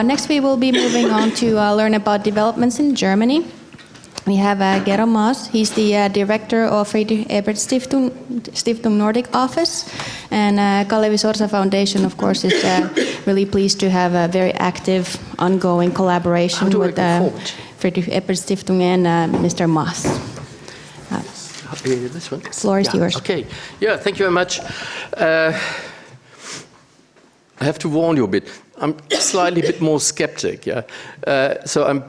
next we will be moving on to learn about developments in Germany. We have Gero Maass. He's the director of Friedrich Ebert Stiftung Nordic office. And Kalevi Sorsa Foundation, of course, is really pleased to have a very active, ongoing collaboration with Friedrich Ebert Stiftung and Mr. Maass. This one? Floor is yours. Okay. Yeah, thank you very much. I have to warn you a bit. I'm slightly bit more skeptic. Yeah. So I'm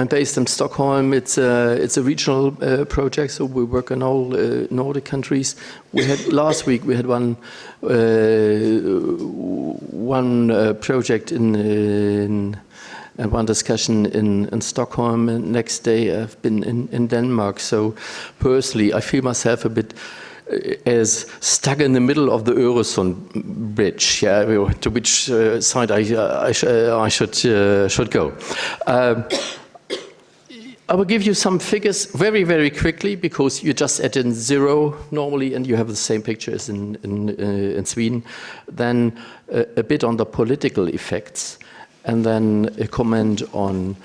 based in Stockholm. It's a regional project, so we work in all Nordic countries. We had last week we had one project in and one discussion in Stockholm. And next day I've been in Denmark. So personally, I feel myself a bit as stuck in the middle of the Öresund bridge, yeah, to which side I should go. I will give you some figures very, very quickly because you just add in 0 normally and you have the same picture as in Sweden. Then a bit on the political effects and then a comment on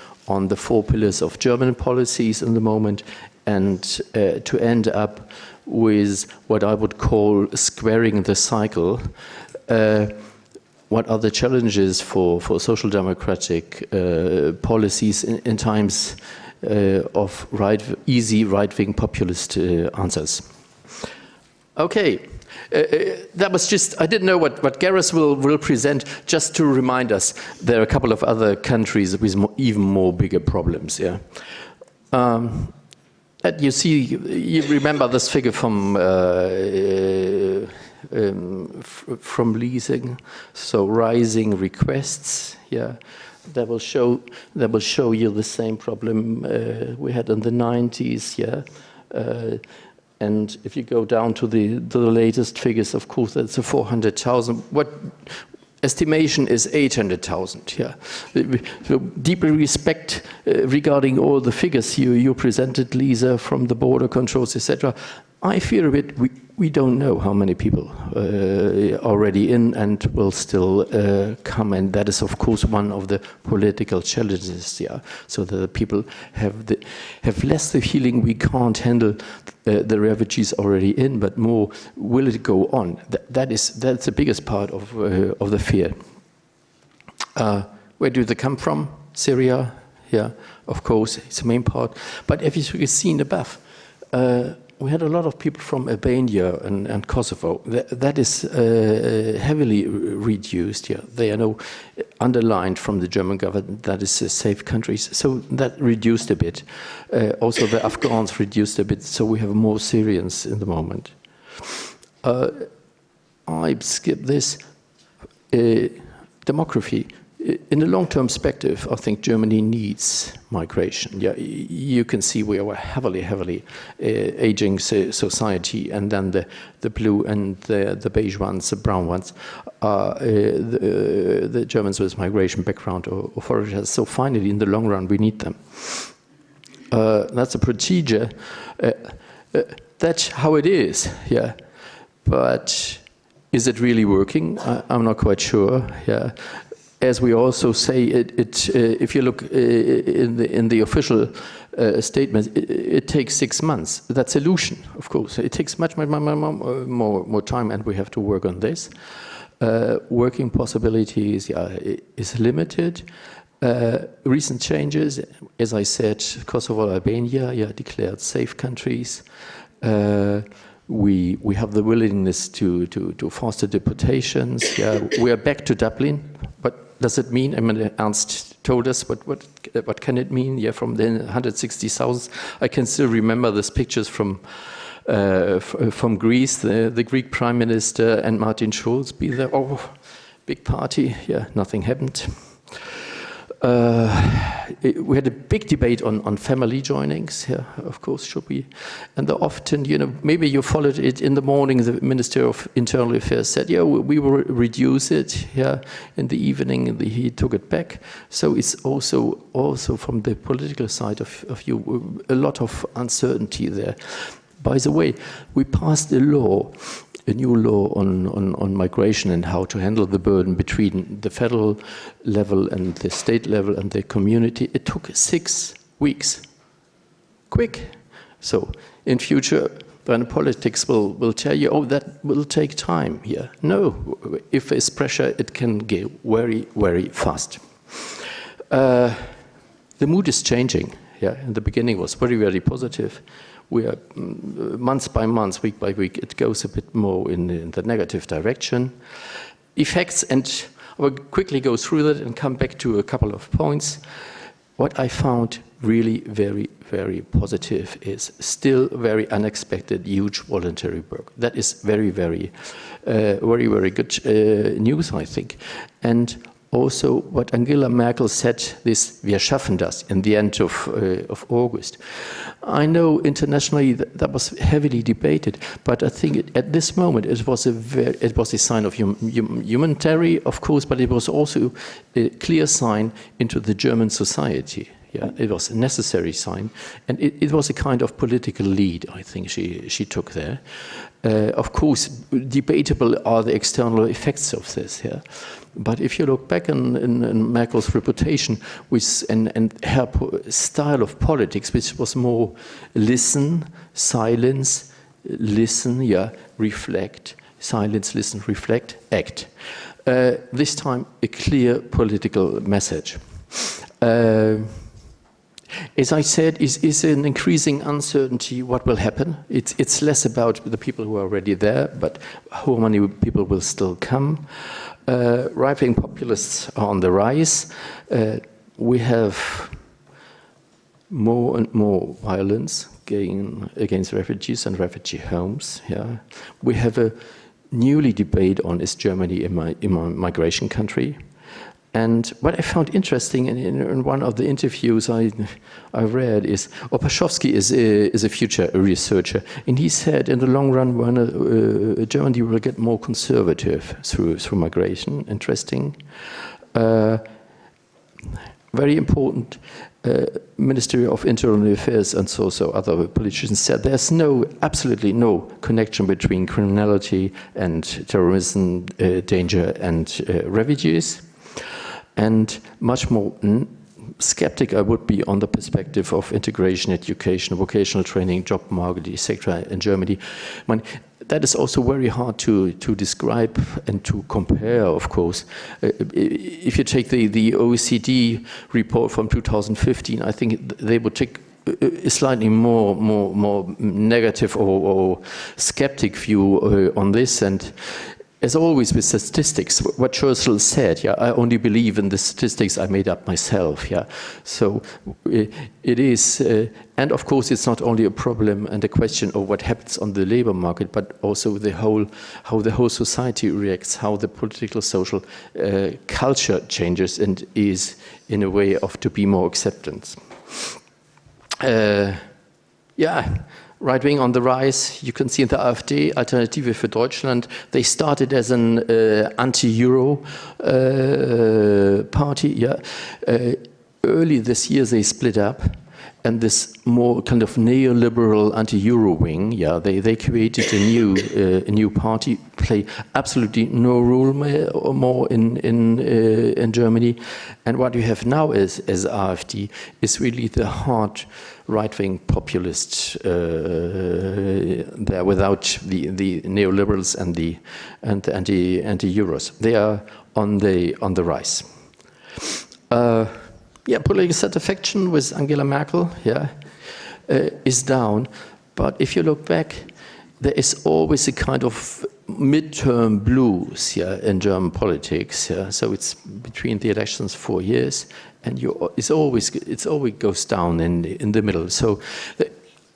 the 4 pillars of German policies in the moment and to end up with what I would call squaring the cycle. What are the challenges for social democratic policies in times of easy right-wing populist answers? Okay, that was just, I didn't know what Gareth will present, just to remind us there are a couple of other countries with even more bigger problems, yeah. You see, you remember this figure from leasing, so rising requests. Yeah, that will show you the same problem we had in the 90s. Yeah, and if you go down to the latest figures, of course, that's a 400,000. What estimation is 800,000. Yeah, so deeply respect regarding all the figures you presented, Lisa, from the border controls, etc. I fear a bit we don't know how many people are already in and will still come, and that is of course one of the political challenges. Yeah, so the people have less the feeling we can't handle the refugees already in, but more will it go on? That's the biggest part of the fear. Where do they come from? Syria, yeah, of course, it's the main part. But if you've seen above. We had a lot of people from Albania and Kosovo. That is heavily reduced. Yeah, they are now underlined from the German government. That is safe countries. So that reduced a bit. Also, the Afghans reduced a bit. So we have more Syrians in the moment. I skip this. Demography. In the long-term perspective, I think Germany needs migration. Yeah, you can see we are a heavily aging society, and then the blue and the beige ones, the brown ones, are the Germans with migration background or foreigners. So finally, in the long run, we need them. That's a procedure. That's how it is. Yeah, but is it really working? I'm not quite sure. Yeah. As we also say, if you look in the official statement, it takes 6 months. That's illusion, of course. It takes much more time, and we have to work on this. Working possibilities is limited. Recent changes, as I said, Kosovo, Albania, declared safe countries. We have the willingness to foster deportations. Yeah, we are back to Dublin. What does it mean? I mean, Ernst told us what can it mean? Yeah, from the 160,000. I can still remember these pictures from Greece. The Greek Prime Minister and Martin Schulz be there. Oh, big party. Yeah, nothing happened. We had a big debate on family joinings. Yeah, of course, should we? And often, maybe you followed it in the morning. The Minister of Internal Affairs said, "Yeah, we will reduce it." Yeah, in the evening, he took it back. So it's also from the political side of you a lot of uncertainty there. By the way, we passed a law a new law on migration and how to handle the burden between the federal level and the state level and the community. It took 6 weeks. Quick. So in future, when politics will tell you, oh, that will take time here. No, if there's pressure, it can go very, very fast. The mood is changing. Yeah, in the beginning was very, very positive. We are month by month, week by week, it goes a bit more in the negative direction. Effects, and I will quickly go through that and come back to a couple of points. What I found really very, very positive is still very unexpected, huge voluntary work. That is very, very, very good news, I think. And also what Angela Merkel said, this "Wir schaffen das" in the end of August. I know internationally that was heavily debated, but I think at this moment it was a sign of humanitarian, of course, but it was also a clear sign into the German society. Yeah, it was a necessary sign, and it was a kind of political lead, I think she took there. Of course, debatable are the external effects of this. Yeah, but if you look back in Merkel's reputation and her style of politics, which was more listen, silence, listen, yeah, reflect, silence, listen, reflect, act. This time, a clear political message. As I said, is an increasing uncertainty what will happen. It's less about the people who are already there, but how many people will still come. Right-wing populists are on the rise. We have more and more violence against refugees and refugee homes. Yeah, we have a newly debate on is Germany a migration country. And what I found interesting in one of the interviews I read is Opaszowski is a future researcher, and he said in the long run Germany will get more conservative through migration. Interesting. Very important. Ministry of Internal Affairs and so other politicians said there's absolutely no connection between criminality and terrorism, danger and refugees. And much more skeptic I would be on the perspective of integration, education, vocational training, job market, etc. in Germany. That is also very hard to describe and to compare, of course. If you take the OECD report from 2015, I think they would take a slightly more negative or skeptic view on this. And as always with statistics, what Churchill said, yeah, I only believe in the statistics I made up myself, yeah. So it is, and of course it's not only a problem and a question of what happens on the labor market, but also how the whole society reacts, how the political, social culture changes and is in a way of to be more acceptance. Yeah. Right wing on the rise, you can see in the AfD, Alternative für Deutschland, they started as an anti-Euro party. Yeah. Early this year they split up, and this more kind of neoliberal anti-Euro wing, yeah, they created a new party, play absolutely no role more in Germany. And what you have now as AfD is really the hard right-wing populists there, without the neoliberals and the anti-Euros. They are on the rise. Yeah, political satisfaction with Angela Merkel, yeah, is down. But if you look back, there is always a kind of midterm blues, yeah, in German politics. Yeah, so it's between the elections 4 years, and it always goes down in the middle. So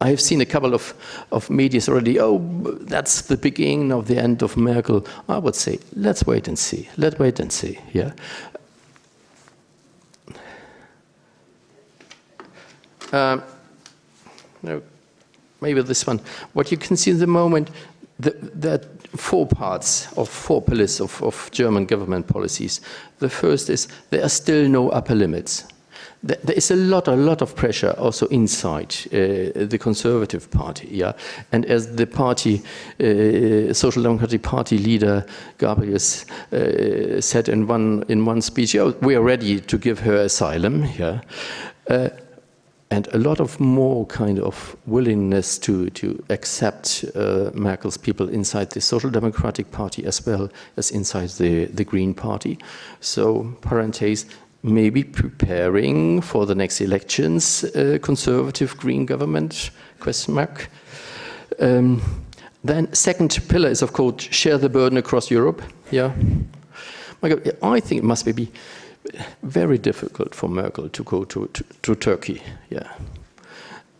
I have seen a couple of medias already. Oh, that's the beginning of the end of Merkel. I would say let's wait and see. Let's wait and see. Yeah. No, maybe this one. What you can see in the moment, there are 4 parts of 4 pillars of German government policies. The first is there are still no upper limits. there is a lot of pressure also inside the Conservative Party, yeah. And as the party, Social Democratic Party leader Gabriel said in one speech, yeah, we are ready to give her asylum, yeah. And a lot of more kind of willingness to accept Merkel's people inside the Social Democratic Party as well as inside the Green Party. So, parentheses, maybe preparing for the next elections, conservative Green government, question mark. Then second pillar is, of course, share the burden across Europe. Yeah, my God, I think it must be very difficult for Merkel to go to Turkey. Yeah,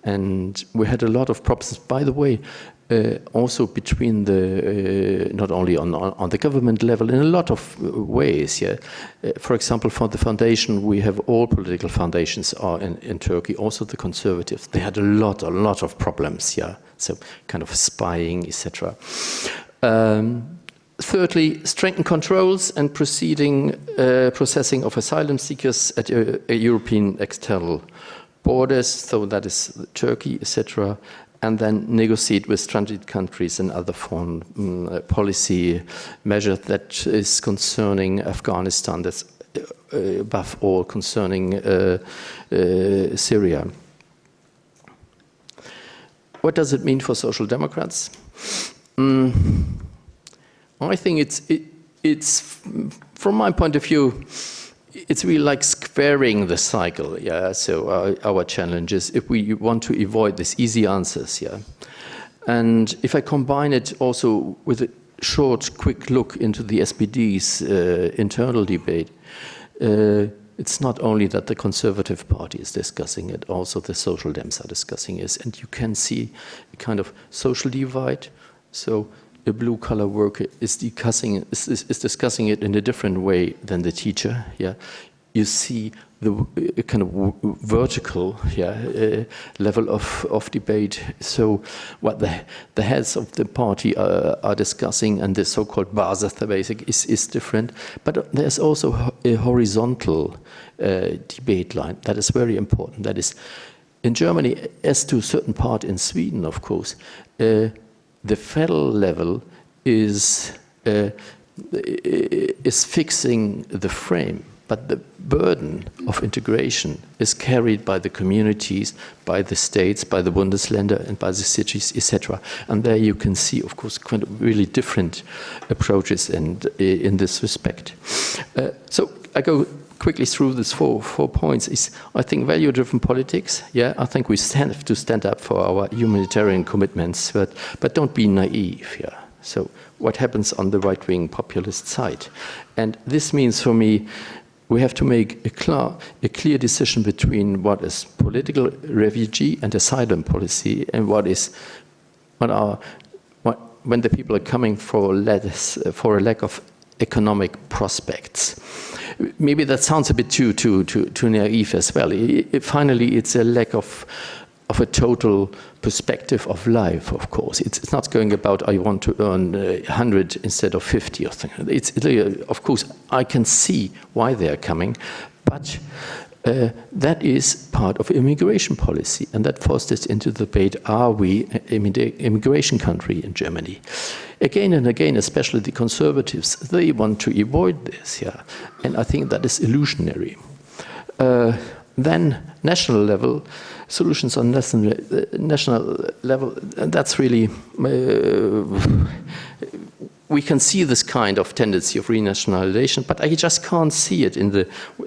and we had a lot of problems. By the way, also between the not only on the government level, in a lot of ways. Yeah, for example, for the foundation, we have all political foundations are in Turkey. Also the conservatives, they had a lot of problems. Yeah, so kind of spying, etc. Thirdly, strengthen controls and processing of asylum seekers at European external borders. So that is Turkey, etc. And then negotiate with transit countries and other foreign policy measures that is concerning Afghanistan. That's above all concerning Syria. What does it mean for Social Democrats? I think it's from my point of view, it's really like squaring the cycle. Yeah. So our challenge is if we want to avoid these easy answers. Yeah. And if I combine it also with a short, quick look into the SPD's internal debate, it's not only that the Conservative Party is discussing it, also the Social Dems are discussing it, and you can see a kind of social divide. So a blue-collar worker is discussing it in a different way than the teacher. Yeah, you see the kind of vertical level of debate. So what the heads of the party are discussing and the so-called Basis, the basic, is different. But there's also a horizontal debate line that is very important. That is, in Germany, as to a certain part in Sweden, of course, the federal level is fixing the frame, but the burden of integration is carried by the communities, by the states, by the Bundesländer, and by the cities, etc. And there you can see, of course, kind of really different approaches and in this respect. So I go quickly through these four points. Is I think value-driven politics. Yeah, I think we have to stand up for our humanitarian commitments, but don't be naive. Yeah. So what happens on the right-wing populist side? And this means for me, we have to make a clear decision between what is political refugee and asylum policy, and when the people are coming for a lack of economic prospects. Maybe that sounds a bit too naive as well. Finally, it's a lack of a total perspective of life, of course. It's not going about I want to earn 100 instead of 50 or something. It's of course, I can see why they are coming, but that is part of immigration policy, and that forced us into the debate, are we an immigration country in Germany? Again and again, especially the conservatives, they want to avoid this, yeah, and I think that is illusionary. Then national level, solutions on national level, that's really, we can see this kind of tendency of renationalization, but I just can't see it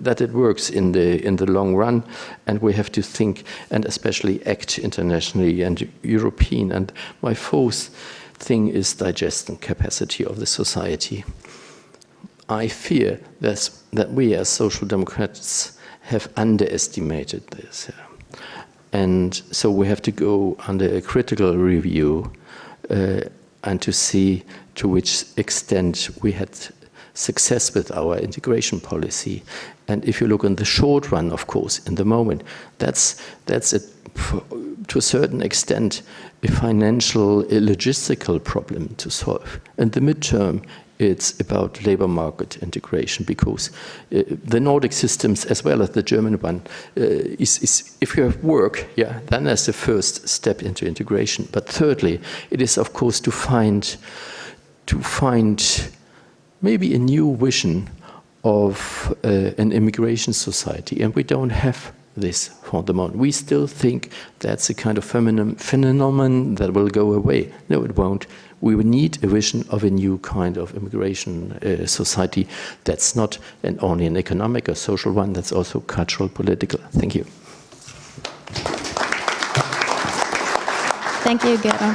that it works in the long run, and we have to think and especially act internationally and European. And my fourth thing is digestion capacity of the society. I fear that we as Social Democrats have underestimated this. And so we have to go under a critical review and to see to which extent we had success with our integration policy. And if you look in the short run, of course, in the moment, that's to a certain extent a financial, a logistical problem to solve. In the midterm, it's about labor market integration, because the Nordic systems, as well as the German one, is if you have work, yeah, then that's the first step into integration. But thirdly, it is of course to find maybe a new vision of an immigration society, and we don't have this for the moment. We still think that's a kind of phenomenon that will go away. No, it won't. We will need a vision of a new kind of immigration society that's not only an economic or social one, that's also cultural, political. Thank you. Thank you, Gero.